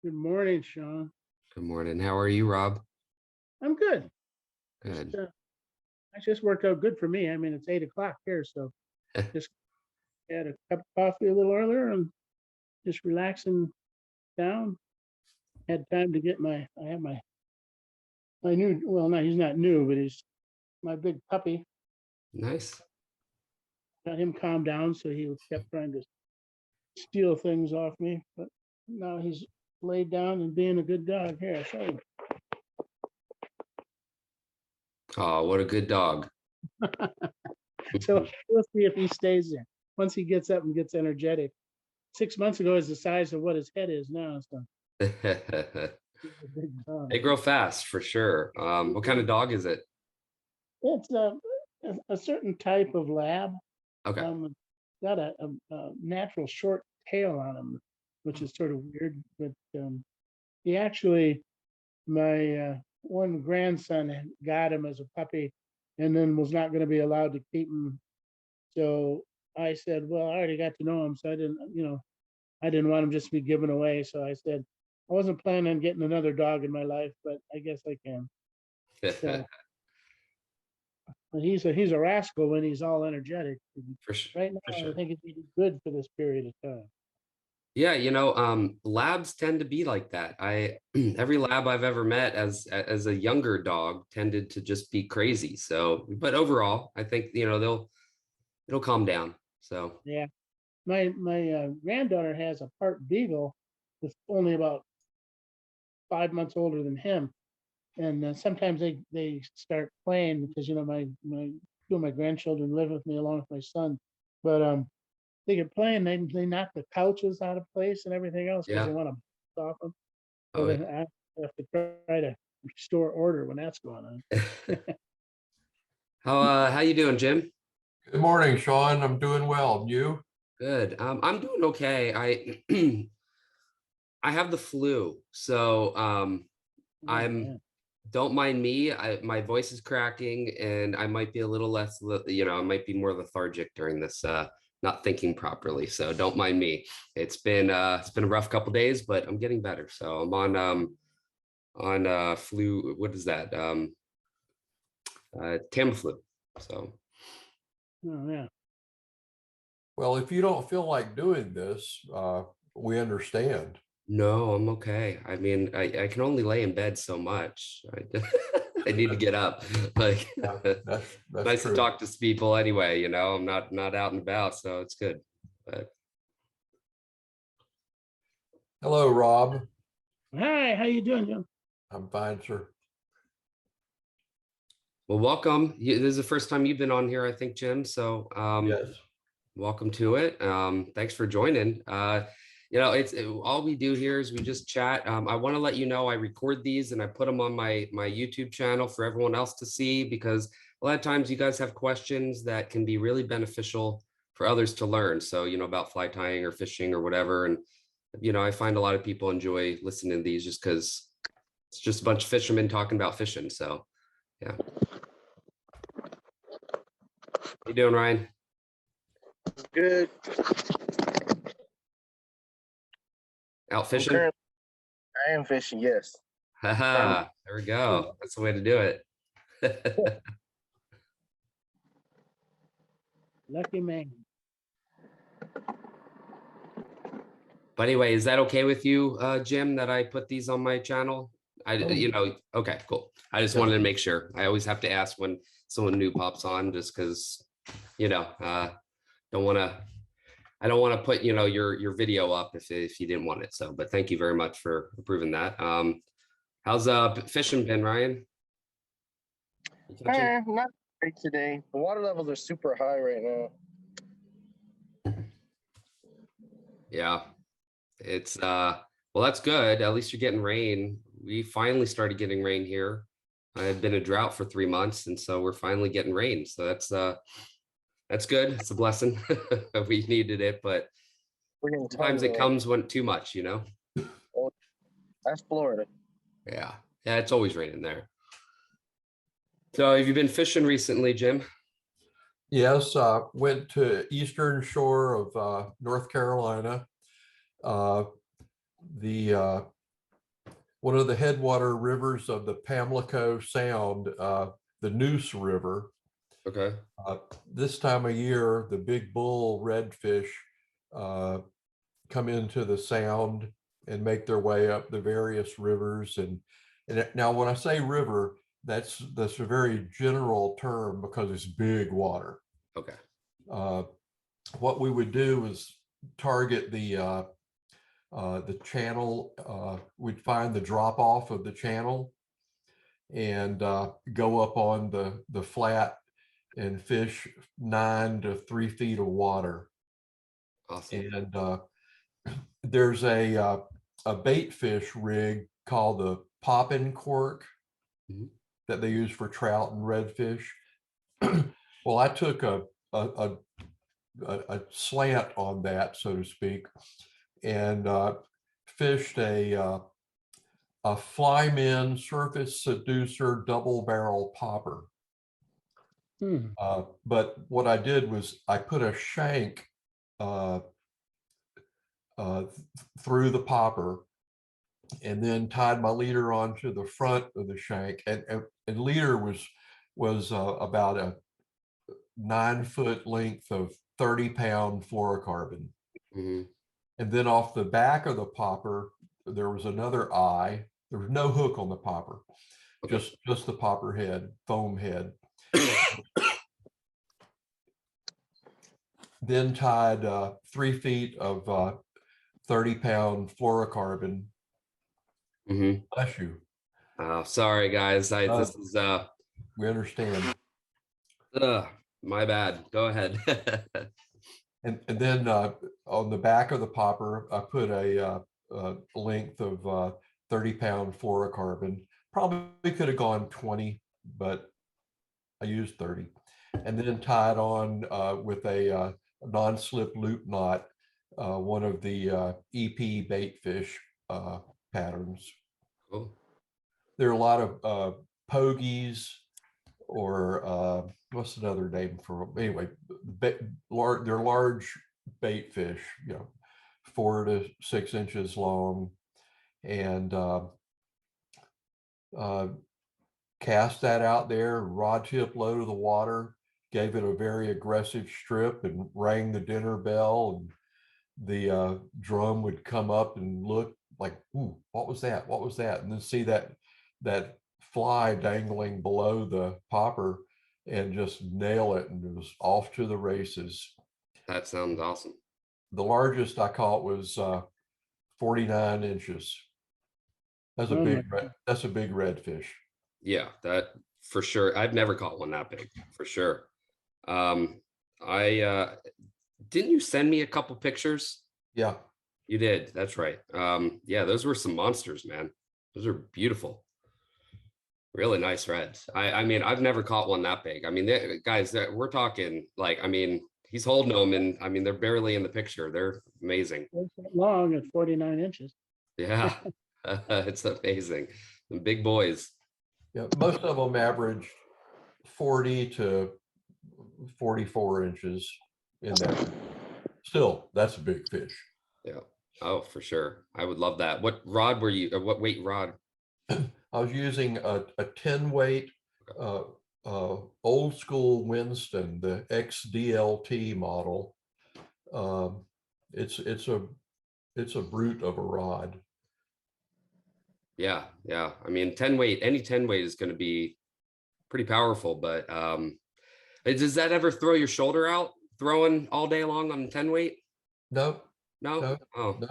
Good morning, Sean. Good morning. How are you, Rob? I'm good. Just, Good. I just worked out good for me. I mean, it's 8 o'clock here, so just had a cup of coffee a little earlier and just relaxing down. Had time to get I have my new, well, no, he's not new, but he's my big puppy. Nice. Got him calmed down, so he kept trying to steal things off me, but now he's laid down and being a good dog here. So Oh, what a good dog. So we'll see if he stays there. Once he gets up and gets energetic. 6 months ago is the size of what his head is now. So he's a big dog. They grow fast for sure. What kind of dog is it? It's a certain type of lab. Okay. Got a natural short tail on him, which is sort of weird. But he actually, my one grandson got him as a puppy, and then was not going to be allowed to keep him. So I said, well, I already got to know him, so I didn't want him just to be given away. So I said, I wasn't planning on getting another dog in my life, but I guess I can. So, but he's a rascal when he's all energetic. For sure. Right now, For sure. I think he'd be good for this period of time. Yeah, labs tend to be like that. Every lab I've ever met as a younger dog tended to just be crazy. So, but overall, I think it'll calm down. So Yeah, my granddaughter has a part beagle that's only about 5 months older than him, and sometimes they start playing because my two of my grandchildren live with me along with my son, but they get playing, they knock the couches out of place and everything else because yeah. they want to off them. So Oh, then I have to try to restore order when that's going on. yeah. How you doing, Jim? Good morning, Sean. I'm doing well. And you? Good. I'm doing okay. I I have the flu, so I'm don't mind me. My voice is cracking, and I might be a little less. I might be more lethargic during this. Not thinking properly, so don't mind me. It's been a rough couple days, but I'm getting better. So I'm on flu. What is that? Tamiflu. So. Oh yeah. Well, if you don't feel like doing this, we understand. No, I'm okay. I mean, I can only lay in bed so much. I need to get up. Like, Yeah, that's nice true. to talk to people anyway. I'm not out and about, so it's good. But Hello, Rob. Hi, how you doing, Jim? I'm fine, sir. well, welcome. This is the first time you've been on here, I think, Jim. So Yes. welcome to it. Thanks for joining. All we do here is we just chat. I want to let you know I record these and I put them on my YouTube channel for everyone else to see, because a lot of times you guys have questions that can be really beneficial for others to learn. So, about fly tying or fishing or whatever. And, I find a lot of people enjoy listening to these just because it's just a bunch of fishermen talking about fishing. So, yeah. How you doing, Ryan? Good. Out fishing? I am fishing, yes. Haha, there we go. That's the way to do it. Lucky man. But anyway, is that okay with you, Jim, that I put these on my channel? Okay, cool. I just wanted to make sure. I always have to ask when someone new pops on, just because, I don't want to put, your video up if you didn't want it. So, but thank you very much for approving that. How's fishing been, Ryan? Not great today. The water levels are super high right now. Yeah, it's well, that's good. At least you're getting rain. We finally started getting rain here. I had been a drought for 3 months, and so we're finally getting rain. So that's good. It's a blessing. We needed it, but sometimes it comes when too much, Well, that's Florida. Yeah, it's always raining there. So have you been fishing recently, Jim? Yes, went to eastern shore of North Carolina. The one of the headwater rivers of the Pamlico Sound, the Neuse River. Okay. This time of year, the big bull redfish come into the sound and make their way up the various rivers. And now, when I say river, that's a very general term because it's big water. Okay. What we would do is target the channel. We'd find the drop off of the channel and go up on the flat and fish 9 to 3 feet of water. Awesome. And there's a bait fish rig called the poppin' cork Mhm. that they use for trout and redfish. Well, I took a slant on that, so to speak, and fished a Flymen Surface Seducer double barrel popper. Hmm. But what I did was I put a shank through the popper and then tied my leader onto the front of the shank. And leader was about a 9-foot length of 30-pound fluorocarbon. Hmm. And then off the back of the popper, there was another eye. There was no hook on the popper, Okay. just the popper head, foam head. Then tied 3 feet of 30-pound fluorocarbon. Hmm. Bless you. Oh, sorry guys. This is We understand. my bad. Go ahead. And then on the back of the popper, I put a length of 30-pound fluorocarbon. Probably could have gone 20, but I used 30. And then tied on with a non-slip loop knot, one of the EP bait fish patterns. Cool. There are a lot of pogies, or what's another name for them? Anyway, they're large bait fish, 4 to 6 inches long, and cast that out there, rod tip low to the water, gave it a very aggressive strip and rang the dinner bell, and the drum would come up and look like, ooh, what was that? What was that? And then see that fly dangling below the popper and just nail it, and it was off to the races. That sounds awesome. The largest I caught was 49 inches. That's a Oh my big redfish. Yeah, that for sure. I've never caught one that big, for sure. I didn't you send me a couple pictures? Yeah. You did. That's right. Yeah, those were some monsters, man. Those are beautiful. Really nice reds. I mean, I've never caught one that big. I mean, guys, we're talking like, I mean, he's holding them, and I mean, they're barely in the picture. They're amazing. God. Long at 49 inches. Yeah, it's amazing. The big boys. Yeah, most of them average 40 to 44 inches in that. Still, that's a big fish. Yeah. Oh, for sure. I would love that. What rod were you, or what weight rod? I was using a 10 weight old school Winston, the XDLT model. It's a brute of a rod. Yeah, yeah. I mean, 10 weight, any 10 weight is going to be pretty powerful, but does that ever throw your shoulder out throwing all day long on 10 weight? No, No? no, Oh. no.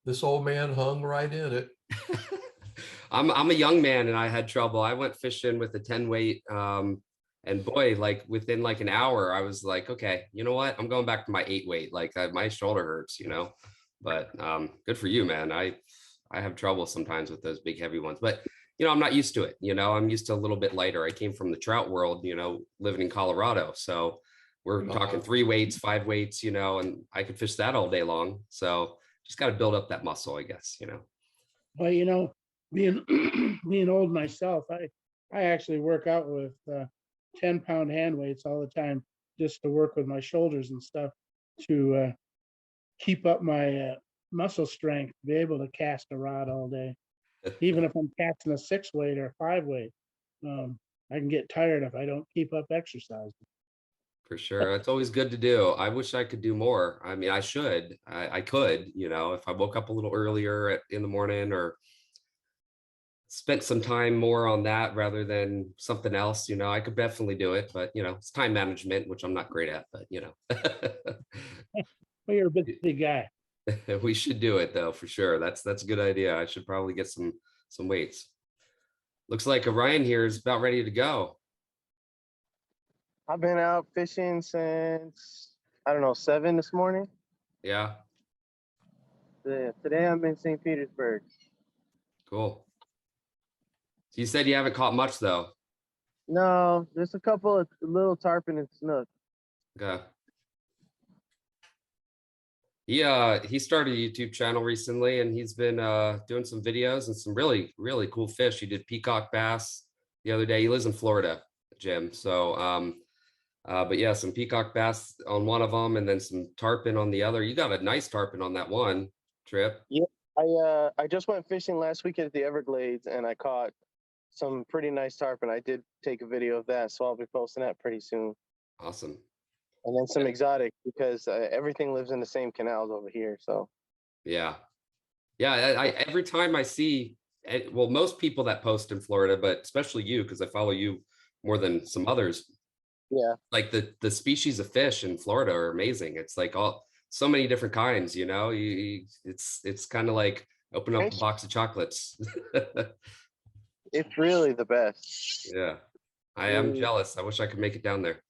This old man hung right in it. I'm a young man and I had trouble. I went fishing with a 10 weight. And boy, like within like an hour, I was like, okay, you know what? I'm going back to my 8 weight. Like my shoulder hurts, but good for you, man. I have trouble sometimes with those big, heavy ones, but I'm not used to it. I'm used to a little bit lighter. I came from the trout world, living in Colorado. So we're talking 3 weights, 5 weights, and I could fish that all day long. So just got to build up that muscle, I guess, Well, being being old myself, I actually work out with 10-pound hand weights all the time, just to work with my shoulders and stuff, to keep up my muscle strength, to be able to cast a rod all day. even if I'm catching a 6 weight or a 5 weight, I can get tired if I don't keep up exercising. For sure. It's always good to do. I wish I could do more. I mean, I should. I could, if I woke up a little earlier in the morning or spent some time more on that rather than something else, I could definitely do it. But, it's time management, which I'm not great at, but, Well, you're a big guy. we should do it though, for sure. That's a good idea. I should probably get some weights. Looks like Orion here is about ready to go. I've been out fishing since, I don't know, 7 this morning. Yeah, Today I'm in St. Petersburg. cool. So you said you haven't caught much though. No, there's a couple of little tarpon and snook. Okay. He started a YouTube channel recently and he's been doing some videos and some really, really cool fish. He did peacock bass the other day. He lives in Florida, Jim. So but yeah, some peacock bass on one of them and then some tarpon on the other. You got a nice tarpon on that one trip. Yeah, I just went fishing last weekend at the Everglades and I caught some pretty nice tarpon. I did take a video of that, so I'll be posting that pretty soon. Awesome. And then some exotic because everything lives in the same canals over here. So Yeah. I every time I see, well, most people that post in Florida, but especially you, because I follow you more than some others. yeah, Like the species of fish in Florida are amazing. It's like so many different kinds, it's kind of like open up a box of chocolates. it's really the best. Yeah. I am jealous. I wish I could make it down there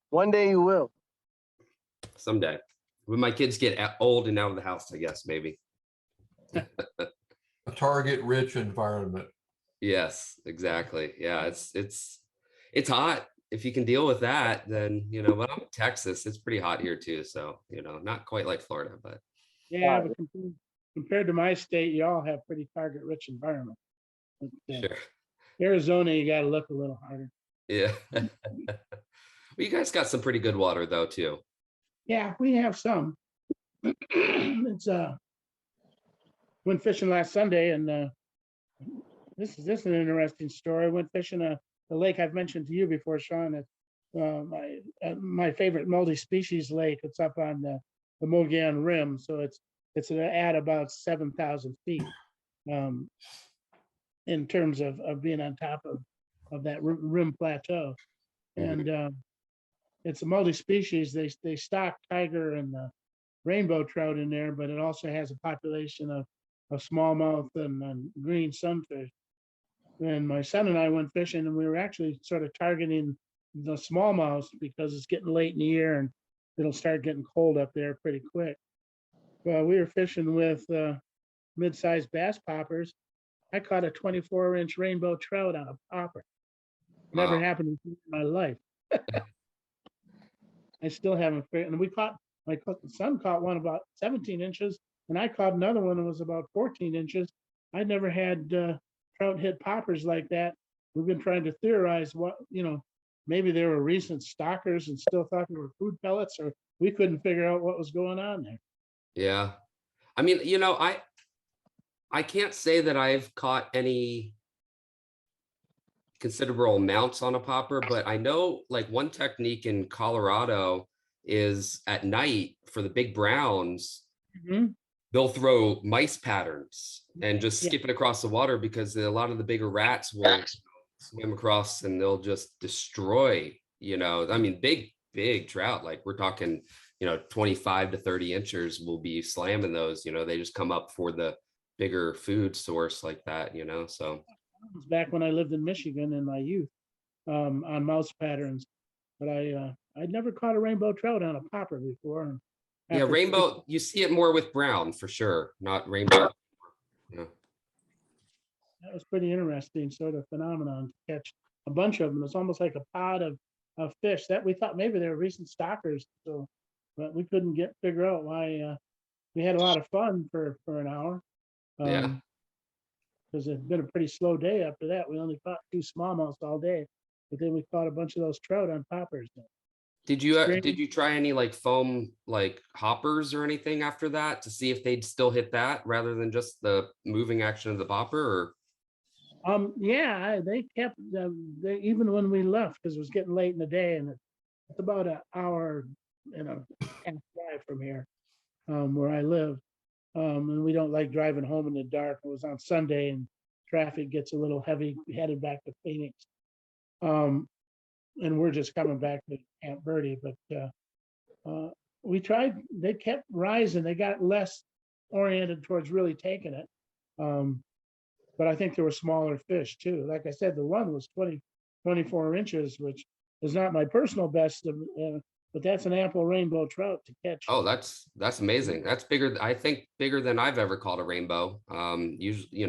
One day you will. someday. When my kids get old and out of the house, I guess, maybe. A target rich environment. Yes, exactly. Yeah, it's hot. If you can deal with that, then but I'm in Texas. It's pretty hot here too. So, not quite like Florida, but Yeah, but compared to my state, y'all have pretty target-rich environment. But, sure. Arizona, you got to look a little harder. Yeah. Well, you guys got some pretty good water though, too. Yeah, we have some. It's went fishing last Sunday, and this is an interesting story. I went fishing the lake I've mentioned to you before, Sean. My favorite multi-species lake. It's up on the Mogollon Rim, so it's at about 7,000 feet in terms of being on top of that rim plateau, and it's a multi-species. They stock tiger and rainbow trout in there, but it also has a population of smallmouth and green sunfish. And my son and I went fishing, and we were actually sort of targeting the smallmouth because it's getting late in the year and it'll start getting cold up there pretty quick. Well, we were fishing with mid-sized bass poppers. I caught a 24-inch rainbow trout on a popper. Never happened in my life. I still haven't figured. And my son caught one about 17 inches, and I caught another one that was about 14 inches. I never had trout hit poppers like that. We've been trying to theorize what, maybe they were recent stockers and still thought they were food pellets, or we couldn't figure out what was going on there. Yeah. I mean, I can't say that I've caught any considerable amounts on a popper, but I know like one technique in Colorado is at night for the big browns, they'll throw mice patterns and just skip it across the water because a lot of the bigger rats will swim across and they'll just destroy, I mean, big trout, like we're talking, 25 to 30 inches will be slamming those, they just come up for the bigger food source like that, so. It was back when I lived in Michigan in my youth on mouse patterns, but I'd never caught a rainbow trout on a popper before. Yeah, rainbow, you see it more with brown for sure, not rainbow. Yeah. That was pretty interesting sort of phenomenon to catch a bunch of them. It's almost like a pod of fish that we thought maybe they were recent stockers. So, but we couldn't figure out why. We had a lot of fun for an hour. Yeah. Because it's been a pretty slow day after that. We only caught 2 smallmouths all day, but then we caught a bunch of those trout on poppers. Did you try any like foam like hoppers or anything after that to see if they'd still hit that rather than just the moving action of the popper? Or Yeah, they kept they even when we left because it was getting late in the day, and it's about an hour, half drive from here, where I live. And we don't like driving home in the dark. It was on Sunday, and traffic gets a little heavy headed back to Phoenix. And we're just coming back to Camp Verde, but we tried. They kept rising. They got less oriented towards really taking it. But I think there were smaller fish too. Like I said, the one was 24 inches, which is not my personal best, but that's an ample rainbow trout to catch. oh, that's amazing. That's bigger. I think bigger than I've ever caught a rainbow. Usually,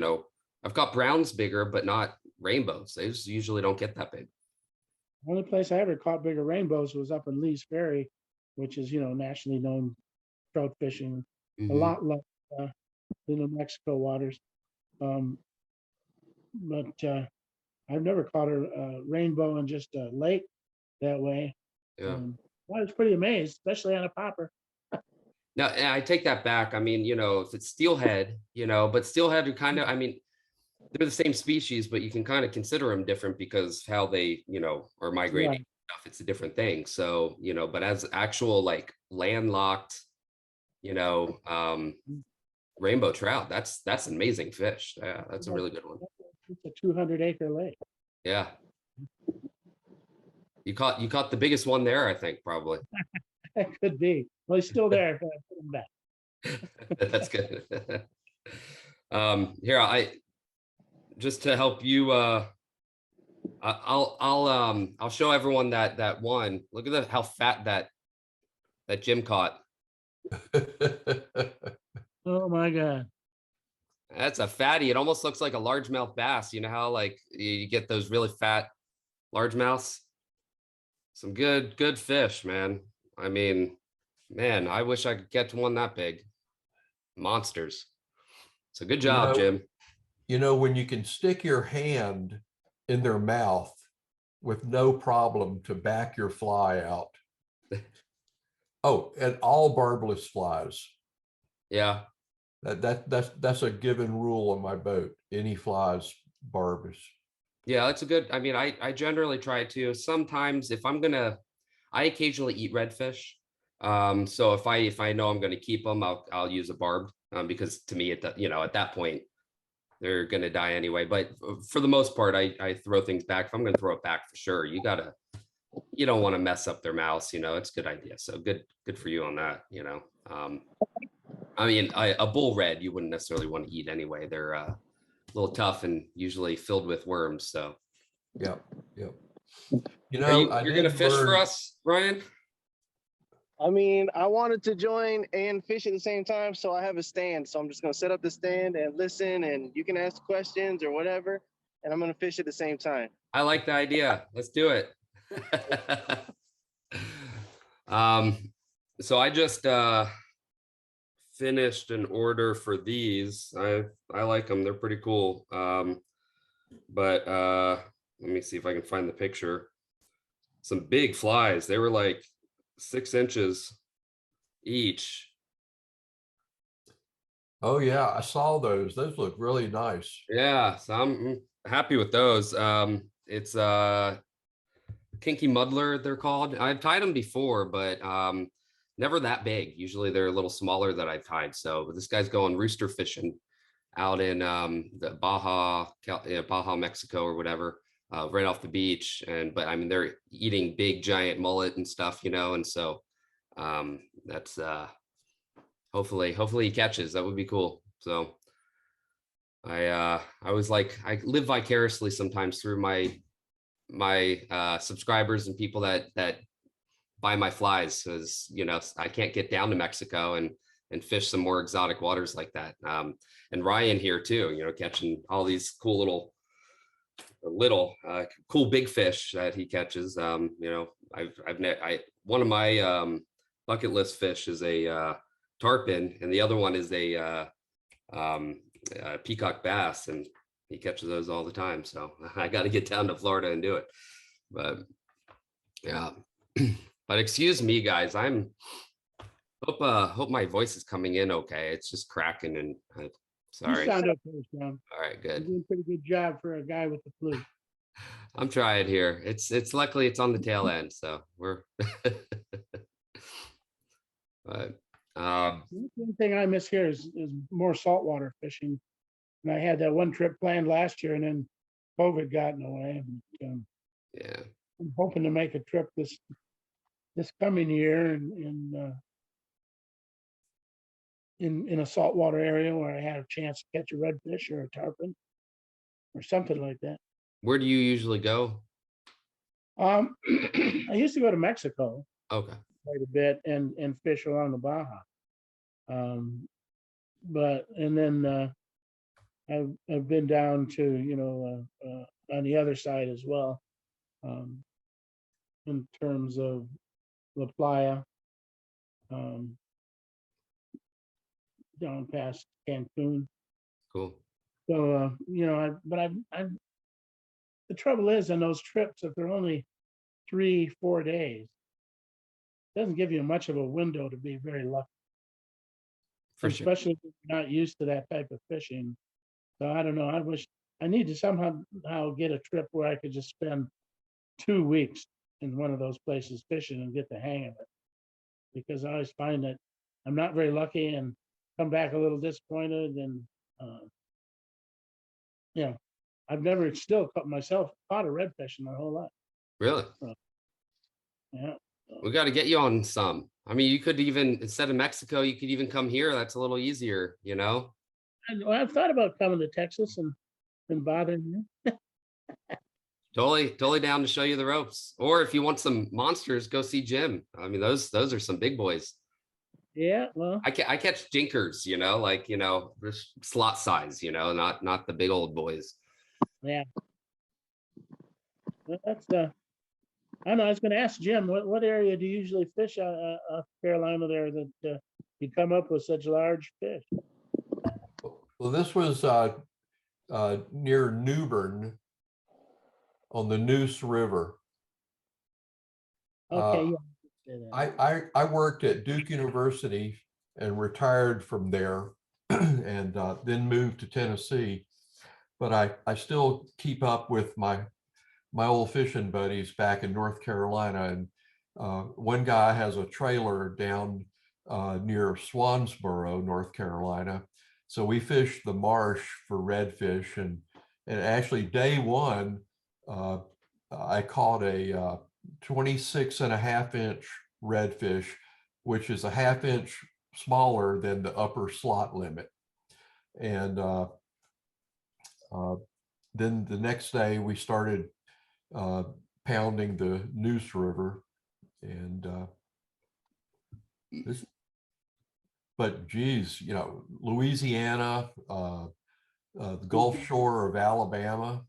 I've caught browns bigger, but not rainbows. They usually don't get that big. The only place I ever caught bigger rainbows was up in Lee's Ferry, which is, nationally known trout fishing, a Mhm. lot like the New Mexico waters. But I've never caught a rainbow in just a lake that way. Yeah. I was pretty amazed, especially on a popper. No, and I take that back. I mean, if it's steelhead, but steelhead are kind of, I mean, they're the same species, but you can kind of consider them different because how they, are migrating Right. stuff. It's a different thing. So, but as actual like landlocked, rainbow trout, that's an amazing fish. Yeah, that's a really good one. It's a 200-acre lake. Yeah. You caught the biggest one there, I think, probably. That could be. Well, he's still there. But I put him back. That's good. Here, I just to help you, I'll show everyone that one. Look at how fat that Jim caught. Oh my God. That's a fatty. It almost looks like a largemouth bass. You know how like you get those really fat largemouths? Some good fish, man. I mean, man, I wish I could catch one that big. Monsters. So good job, Jim. When you can stick your hand in their mouth with no problem to back your fly out. Oh, and all barbless flies. Yeah. That's a given rule on my boat. Any flies, barbs. Yeah, that's a good. I mean, I generally try to. Sometimes if I occasionally eat redfish. So if I know I'm gonna keep them, I'll use a barbed because to me at that point they're gonna die anyway. But for the most part, I throw things back. If I'm gonna throw it back for sure, you don't want to mess up their mouths. It's a good idea. So good for you on that. I mean, a bull red you wouldn't necessarily want to eat anyway. They're a little tough and usually filled with worms. So Yep. you're gonna fish for us, Ryan? I mean, I wanted to join and fish at the same time, so I have a stand. So I'm just gonna set up the stand and listen, and you can ask questions or whatever, and I'm gonna fish at the same time. I like the idea. Let's do it. So I just finished an order for these. I like them. They're pretty cool. But let me see if I can find the picture. Some big flies. They were like 6 inches each. Oh yeah, I saw those. Those look really nice. Yeah, so I'm happy with those. It's kinky muddler, they're called. I've tied them before, but never that big. Usually they're a little smaller that I've tied. So this guy's going rooster fishing out in the Baja, Mexico or whatever, right off the beach. But I mean, they're eating big giant mullet and stuff, and so that's hopefully he catches. That would be cool. So I was like, I live vicariously sometimes through my subscribers and people that buy my flies, because I can't get down to Mexico and fish some more exotic waters like that. And Ryan here too, catching all these cool cool big fish that he catches. One of my bucket list fish is a tarpon, and the other one is a peacock bass, and he catches those all the time. So I got to get down to Florida and do it. But yeah. But excuse me, guys. Hope my voice is coming in okay. It's just cracking and You sorry. sound okay, Sean. All right, You're good. doing a pretty good job for a guy with the flu. I'm trying here. It's luckily it's on the tail end, so we're but The only thing I miss here is more saltwater fishing. And I had that one trip planned last year and then COVID got in the way. yeah. I'm hoping to make a trip this coming year in a saltwater area where I had a chance to catch a redfish or a tarpon or something like that. Where do you usually go? I used to go to Mexico Okay. quite a bit and fish along the Baja. But and then I've been down to on the other side as well, in terms of La Playa, down past Cancun. Cool. So I've the trouble is on those trips, if they're only 3-4 days, it doesn't give you much of a window to be very lucky, For sure. especially if you're not used to that type of fishing. So I don't know. I wish I need to somehow get a trip where I could just spend 2 weeks in one of those places fishing and get the hang of it. Because I always find that I'm not very lucky and come back a little disappointed. And you know, I've never still caught a redfish in my whole life. Really? Yeah. We got to get you on some. I mean, you could even, instead of Mexico, you could even come here. That's a little easier, you know? I've thought about coming to Texas and bothering you. Totally down to show you the ropes. Or if you want some monsters, go see Jim. I mean, those are some big boys. Yeah, well, I catch dinkers, just slot size, not the big old boys. yeah. Well, that's I know. I was going to ask Jim, what area do you usually fish off Carolina there that you come up with such large fish? Well, this was near Newbern on the Neuse River. Okay, I worked at Duke University and retired from there and then moved to Tennessee. But I still keep up with my old fishing buddies back in North Carolina. And one guy has a trailer down near Swansboro, North Carolina. So we fished the marsh for redfish. And actually day one, I caught a 26.5 inch redfish, which is a 1/2 inch smaller than the upper slot limit. And then the next day we started pounding the Neuse River, and but geez, Louisiana, the Gulf Shore of Alabama,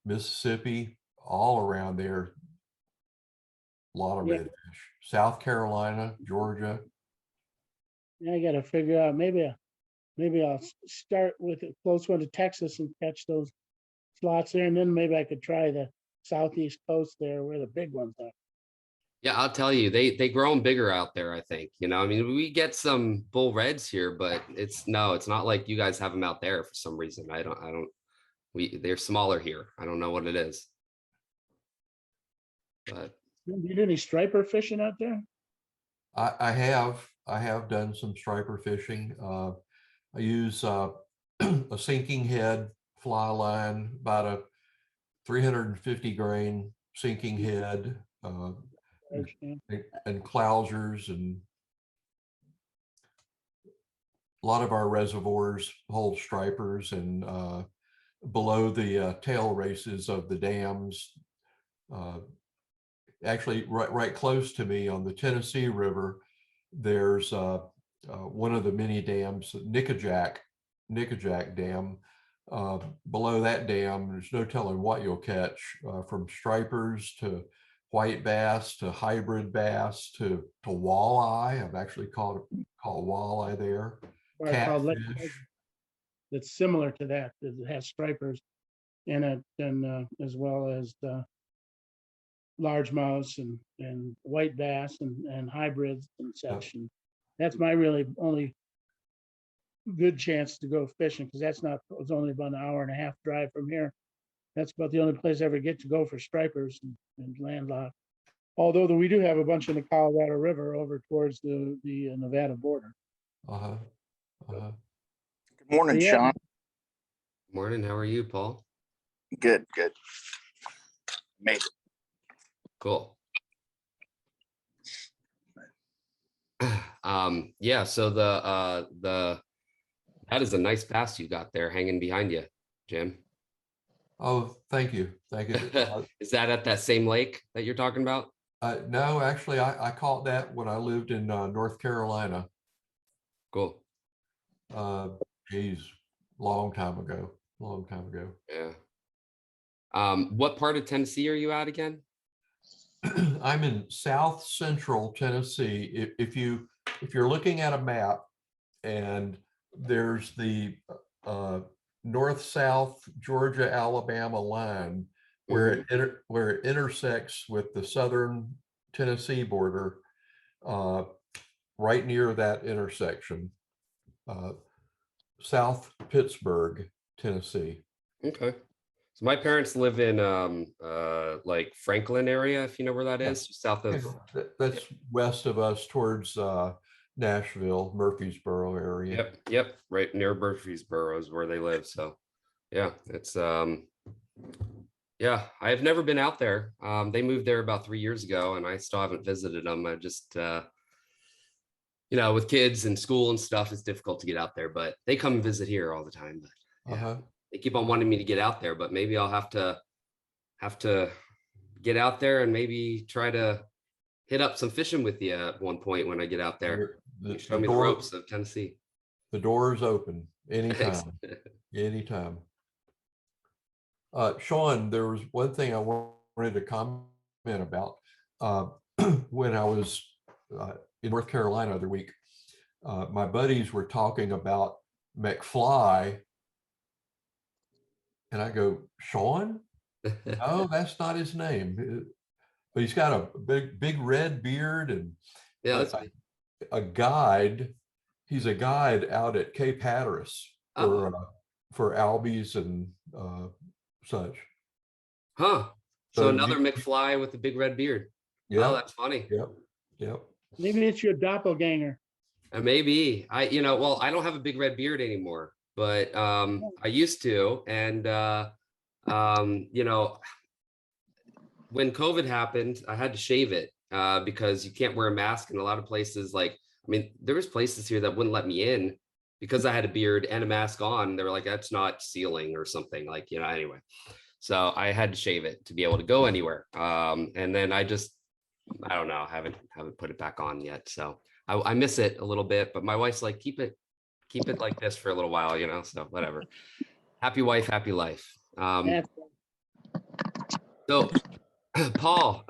Mississippi, all around there, a lot of Yeah. redfish. South Carolina, Georgia. I got to figure out maybe I'll start with a close one to Texas and catch those slots there, and then maybe I could try the southeast coast there where the big ones are. Yeah, I'll tell you, they grow them bigger out there, I think. I mean, we get some bull reds here, but it's not like you guys have them out there for some reason. They're smaller here. I don't know what it is. But Do you do any striper fishing out there? I have done some striper fishing. I use a sinking head fly line, about a 350 grain sinking head, and clousers, and a lot of our reservoirs hold stripers, and below the tail races of the dams, actually right close to me on the Tennessee River, there's one of the mini dams, Nickajack Dam. Below that dam, there's no telling what you'll catch, from stripers to white bass to hybrid bass to walleye. I've actually caught walleye there. Or I call Catfish. that's similar to that has stripers in it, and as well as largemouths and white bass and hybrids and such. And that's my really only good chance to go fishing, because it's only about an hour and a half drive from here. That's about the only place I ever get to go for stripers and landlocked. Although we do have a bunch in the Colorado River over towards the Nevada border. Uh-huh. Uh-huh. Good morning, Yeah. Sean. Morning. How are you, Paul? Good, good. Made it. Cool. Yeah, so that is a nice bass you got there hanging behind you, Jim. Oh, thank you. Thank you. Is that at that same lake that you're talking about? No, actually, I caught that when I lived in North Carolina. Cool. Geez, long time ago. Yeah. What part of Tennessee are you at again? I'm in South Central Tennessee. If you're looking at a map, and there's the north-south Georgia Alabama line where it intersects with the southern Tennessee border, right near that intersection, South Pittsburgh, Tennessee. Okay. So my parents live in like Franklin area, if you know where that is, south of. That's west of us towards Nashville, Murfreesboro area. Yep, right near Murfreesboro is where they live. So yeah, it's yeah, I've never been out there. They moved there about 3 years ago, and I still haven't visited them. I just with kids and school and stuff, it's difficult to get out there, but they come and visit here all the time. But yeah, they keep on wanting me to get out there, but maybe I'll have to get out there and maybe try to hit up some fishing with you at one point when I get out there. Show me the ropes of Tennessee. The door is open anytime. Anytime. Sean, there was one thing I wanted to comment about. When I was in North Carolina the other week, my buddies were talking about McFly, and I go, Sean? No, that's not his name. But he's got a big red beard and Yeah, a guide. He's a guide out at Cape Hatteras for Albies and such. Huh. So So another McFly with a big red beard. Yeah. Oh, that's funny. Yep. Maybe it's your doppelganger. Maybe well, I don't have a big red beard anymore, but I used to. And when COVID happened, I had to shave it because you can't wear a mask in a lot of places. Like, I mean, there was places here that wouldn't let me in because I had a beard and a mask on. They were like, that's not sealing or something, like, anyway. So I had to shave it to be able to go anywhere. And then I don't know, haven't put it back on yet. So I miss it a little bit, but my wife's like, keep it like this for a little while, so whatever. Happy wife, happy life. So Paul,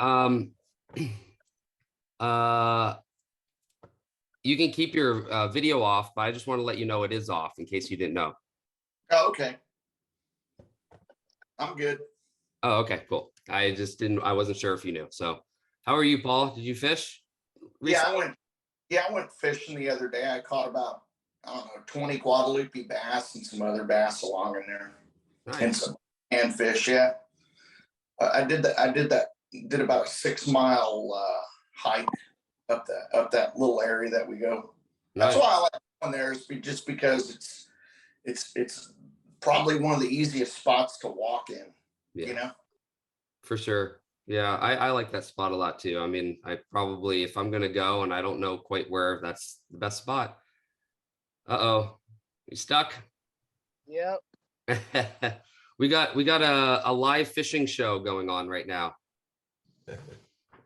you can keep your video off, but I just want to let you know it is off in case you didn't know. Oh, okay. I'm good. Oh, okay, cool. I wasn't sure if you knew. So how are you, Paul? Did you fish recently? I went fishing the other day. I caught about, 20 Guadalupe bass and some other bass along in there. Nice. And some panfish. Yeah. I did about a 6-mile hike up that little area that we go. Nice. That's why I like going there, is just because it's probably one of the easiest spots to walk in. Yeah. For sure. Yeah, I like that spot a lot too. I mean, I probably, if I'm gonna go and I don't know quite where, that's the best spot. Uh-oh, you stuck? Yep. We got a live fishing show going on right now.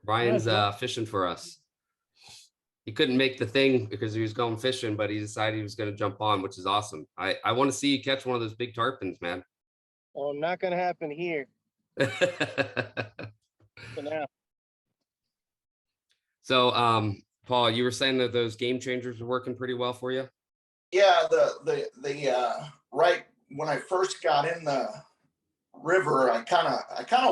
Brian's fishing for us. He couldn't make the thing because he was going fishing, but he decided he was going to jump on, which is awesome. I want to see you catch one of those big tarpons, man. Well, not gonna happen here for now. So, Paul, you were saying that those game changers are working pretty well for you? Yeah, the right when I first got in the river, I kind of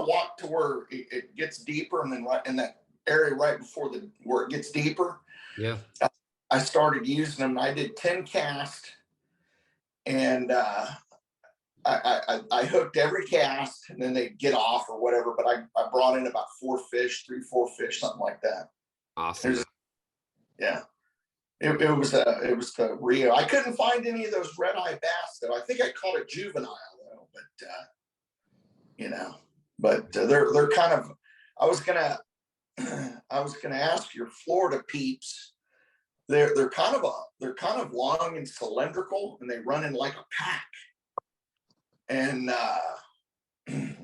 walk to where it gets deeper, and then right in that area right before where it gets deeper, Yeah. I started using them. I did 10 casts, and I hooked every cast, and then they'd get off or whatever. But I brought in about 4 fish, 3-4 fish, something like that. Awesome. Yeah. It was the Rio. I couldn't find any of those red eye bass though. I think I caught a juvenile though, but they're kind of. I was gonna ask your Florida peeps. They're kind of long and cylindrical, and they run in like a pack, and it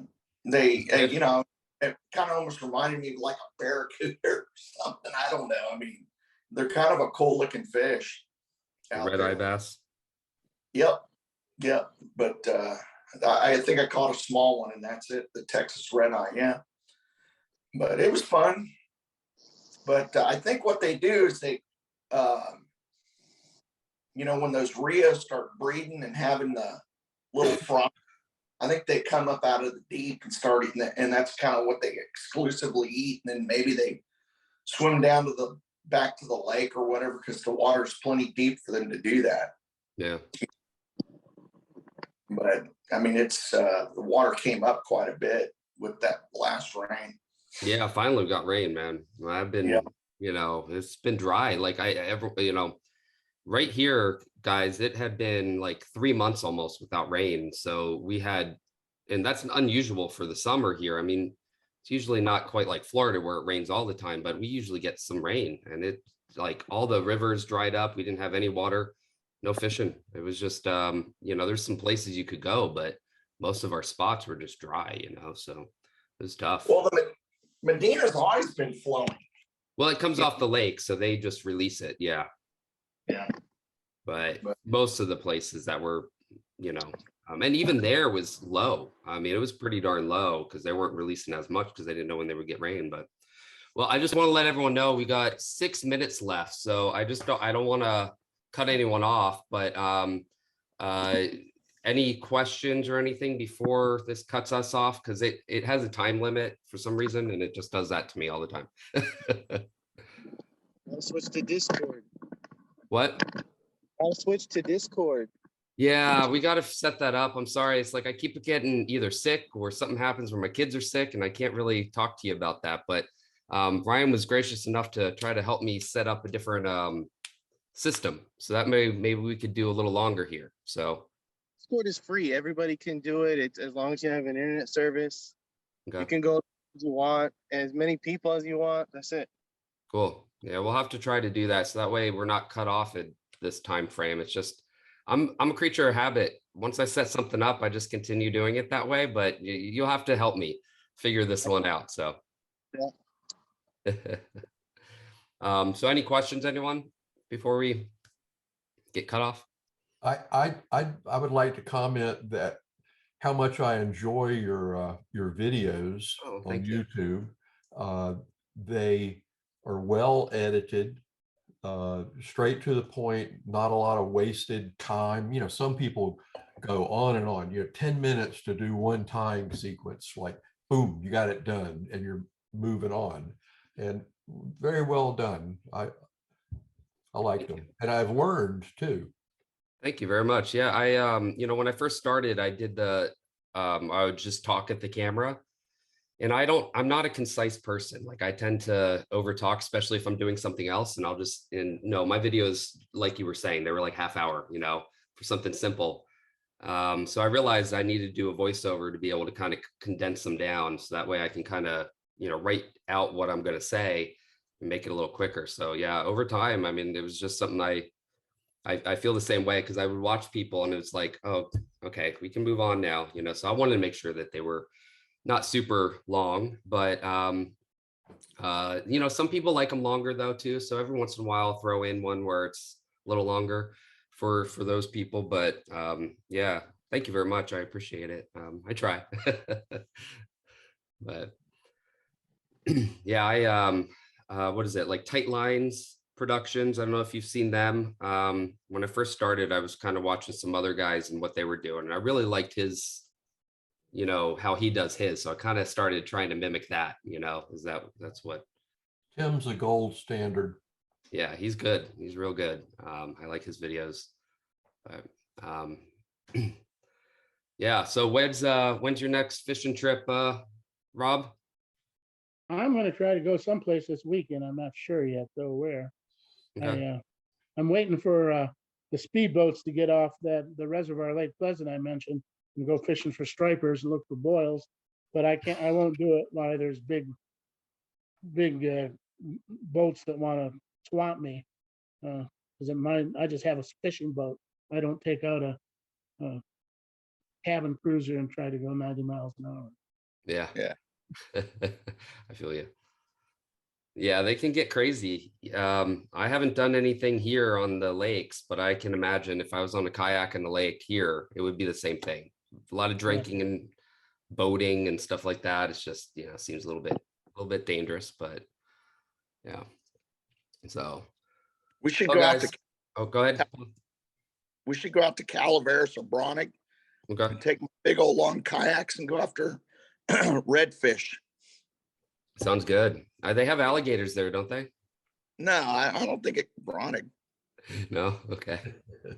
kind of almost reminded me of like a barracuda or something. I don't know. I mean, they're kind of a cool looking fish. Red eye bass. Yep. But I think I caught a small one, and that's it. The Texas red eye. Yeah. But it was fun. But I think what they do is they, when those Rios start breeding and having the little fry, I think they come up out of the deep and start eating it, and that's kind of what they exclusively eat. And then maybe they swim down to back to the lake or whatever, because the water's plenty deep for them to do that. Yeah. But I mean, it's the water came up quite a bit with that last rain. Yeah, finally we got rain, man. I've been, it's been dry. Like right here, guys, it had been like 3 months almost without rain. So we had, and that's unusual for the summer here. I mean, it's usually not quite like Florida where it rains all the time, but we usually get some rain, and it like all the rivers dried up. We didn't have any water, no fishing. It was just, there's some places you could go, but most of our spots were just dry, so it was tough. Well, the Medina's always been flowing. Well, it comes off the lake, so they just release it. Yeah. Yeah. But most of the places that were, and even there was low. I mean, it was pretty darn low because they weren't releasing as much because they didn't know when they would get rain. But, well, I just want to let everyone know we got 6 minutes left. So I don't want to cut anyone off, but any questions or anything before this cuts us off? Because it has a time limit for some reason, and it just does that to me all the time. I'll switch to Discord. What? I'll switch to Discord. Yeah, we got to set that up. I'm sorry. It's like I keep getting either sick or something happens where my kids are sick, and I can't really talk to you about that. But Ryan was gracious enough to try to help me set up a different system. So that maybe we could do a little longer here. So Discord is free. Everybody can do it. It's as long as you have an internet service. okay. You can go as you want, as many people as you want. That's it. Cool. Yeah, we'll have to try to do that. So that way we're not cut off at this time frame. It's just I'm a creature of habit. Once I set something up, I just continue doing it that way. But you'll have to help me figure this one out. So, yeah. So any questions, anyone, before we get cut off? I would like to comment that how much I enjoy your videos on YouTube. They are well edited. Straight to the point, not a lot of wasted time. Some people go on and on, 10 minutes to do one tying sequence, like boom, you got it done and you're moving on, and very well done. I like them, and I've learned too. Thank you very much. Yeah, I when I first started, I did I would just talk at the camera. And I'm not a concise person. Like I tend to overtalk, especially if I'm doing something else. And my videos, like you were saying, they were like half hour, for something simple. So I realized I needed to do a voiceover to be able to kind of condense them down. So that way I can kind of, write out what I'm going to say and make it a little quicker. So yeah, over time, I mean, it was just something I feel the same way, because I would watch people and it was like, oh, okay, we can move on now. So I wanted to make sure that they were not super long, but some people like them longer though too. So every once in a while I'll throw in one where it's a little longer for those people. But yeah, thank you very much. I appreciate it. I try. But yeah, what is it, like Tight Lines Productions? I don't know if you've seen them. When I first started, I was kind of watching some other guys and what they were doing, and I really liked his you know, how he does his. So I kind of started trying to mimic that, you know, that's what, Tim's a gold standard. yeah, he's good. He's real good. I like his videos. But, yeah. So when's your next fishing trip, Rob? I'm gonna try to go someplace this weekend. I'm not sure yet, though, where. Okay. I'm waiting for the speedboats to get off the reservoir Lake Pleasant I mentioned and go fishing for stripers and look for boils. But I won't do it while there's big boats that want to swamp me. Because I just have a fishing boat. I don't take out a cabin cruiser and try to go 90 miles an hour. Yeah. Yeah. I feel you. Yeah, they can get crazy. I haven't done anything here on the lakes, but I can imagine if I was on a kayak in the lake here, it would be the same thing. A lot of drinking and boating and stuff like that. It's just, you know, seems a little bit dangerous, but yeah. So We should oh, go out guys. to Oh, go ahead. we should go out to Calaveras or Bronick Okay. and take big old long kayaks and go after redfish. Sounds good. They have alligators there, don't they? No, I don't think it Bronick. No. Okay.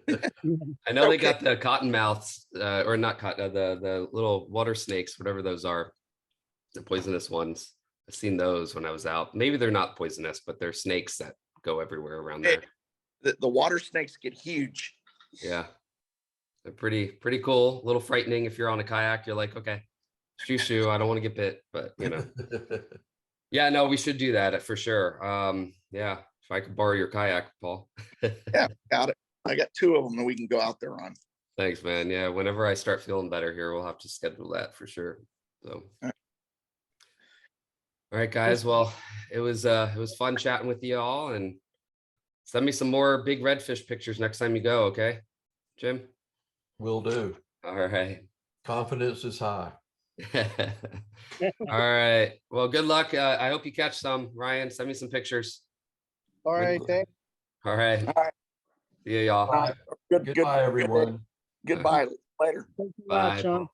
I know they Okay. got the cottonmouths, or not cotton, the little water snakes, whatever those are, the poisonous ones. I've seen those when I was out. Maybe they're not poisonous, but they're snakes that go everywhere around there. The water snakes get huge. Yeah, they're pretty cool. A little frightening if you're on a kayak. You're like, okay, shoo, I don't want to get bit, but you know. Yeah, no, we should do that for sure. Yeah, if I could borrow your kayak, Paul. Yeah, got it. I got 2 of them that we can go out there on. Thanks, man. Yeah, whenever I start feeling better here, we'll have to schedule that for sure. So, all right, guys. Well, it was fun chatting with you all, and send me some more big redfish pictures next time you go. Okay, Jim. Will do. All right. Confidence is high. All right. Well, good luck. I hope you catch some. Ryan, send me some pictures. All right, thanks. All right. All right. See y'all. Good. Goodbye, everyone. Goodbye. Later. Thanks a lot, Bye. Sean.